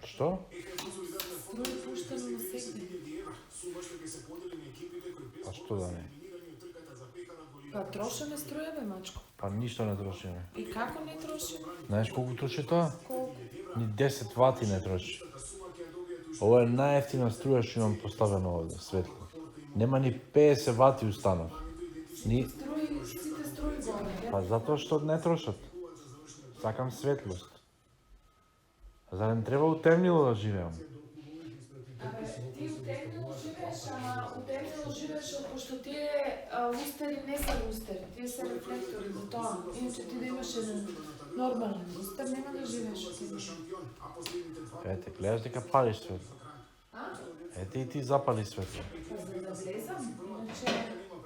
Што? Струја пуштено на секој. Па што да не? Па трошеме струја, бе, мачко. Па ништо не трошиме. И како не троши? Знаеш колку троши тоа? Колку? Ни 10 вати не троши. Ова е најефтина струја што имам поставено овде, светло. Нема ни 50 вати установ. Ни... Сите струи горе. Па затоа што не трошат. Сакам светлост. За не треба утемнило да живеам. Абе, ти утемнило живееш, ама утемнило живееш пошто тие лустери не се лустери, тие се рефлектори за тоа. Иначе ти да имаш еден нормален лустер, нема да живееш од тебе. Ете, гледаш дека палиш светло. А? Ете и ти запали светло. Па за да влезам, иначе...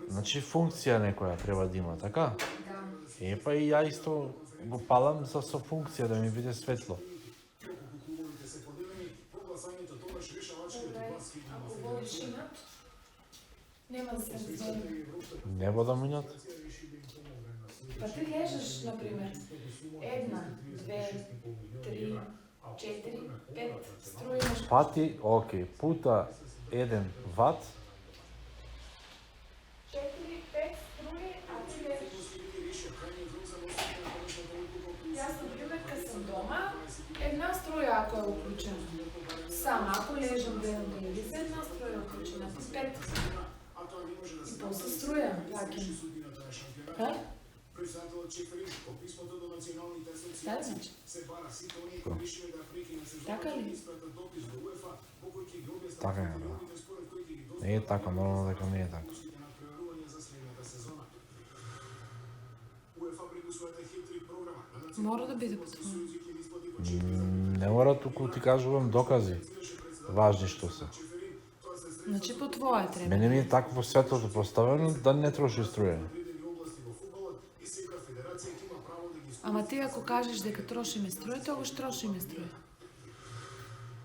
Значи функција некоја треба да има, така? Да. Епа и ја исто го палам со функција да ми биде светло. Ако волиш инат, нема да се раздели. Не водам минат? Па ти лежиш, например, 1, 2, 3, 4, 5 струи имаш. Пати, окей, пута 1 ват. 4, 5 струи, а ти лежиш. Јас, например, кога сум дома, една струја ако е уклучена. Сама, ако лежам гледам телевизија, една струја е уклучена, ти 5. И после струја, пакем. Ха? Така значи? Така ли? Така е, да. Не е така, нормално дека не е така. Мора да биде по твоја. Не мора, туку ти кажувам докази. Важни што се. Значи по твоја треба. Мене ми е такво светлото поставено да не троши струја. Ама ти ако кажеш дека трошиме струја, тогаш трошиме струја.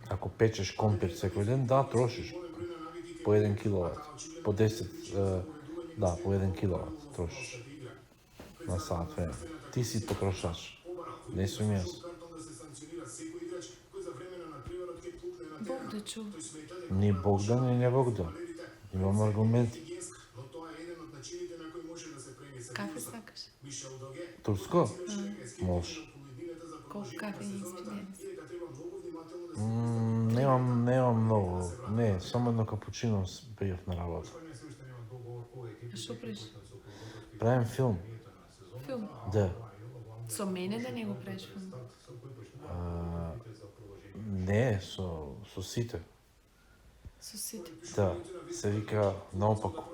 Ако печеш компир секој ден, да, трошиш. По 1 киловат. По 10, да, по 1 киловат трошиш. На саат време. Ти си потрошач. Не сум јас. Бог да чу. Ни Богдан и не Богдан. Имам аргументи. Кафе сакаш? Турско? Може. Колку кафе ни испиденец? Немам многу. Не, само едно капучино пијав на работа. А шо преш? Правим филм. Филм? Да. Со мене да не го правиш филм? Не, со сите. Со сите? Да, се вика наопаку.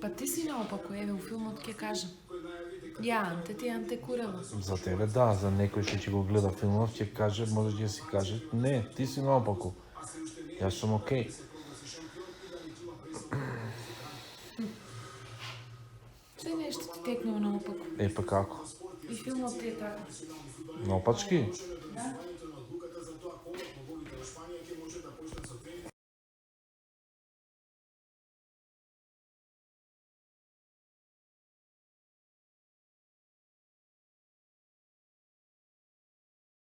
Па ти си наопаку, еве, у филмот ќе кажам. Ја, Анте, ти Анте Курела. За тебе да, за некој што ќе го гледа филмот, ќе каже, може да си каже, не, ти си наопаку. Јас сум окей. Се нешто ти текнува наопаку. Па како? И филмот ти е така. Наопачки? Да.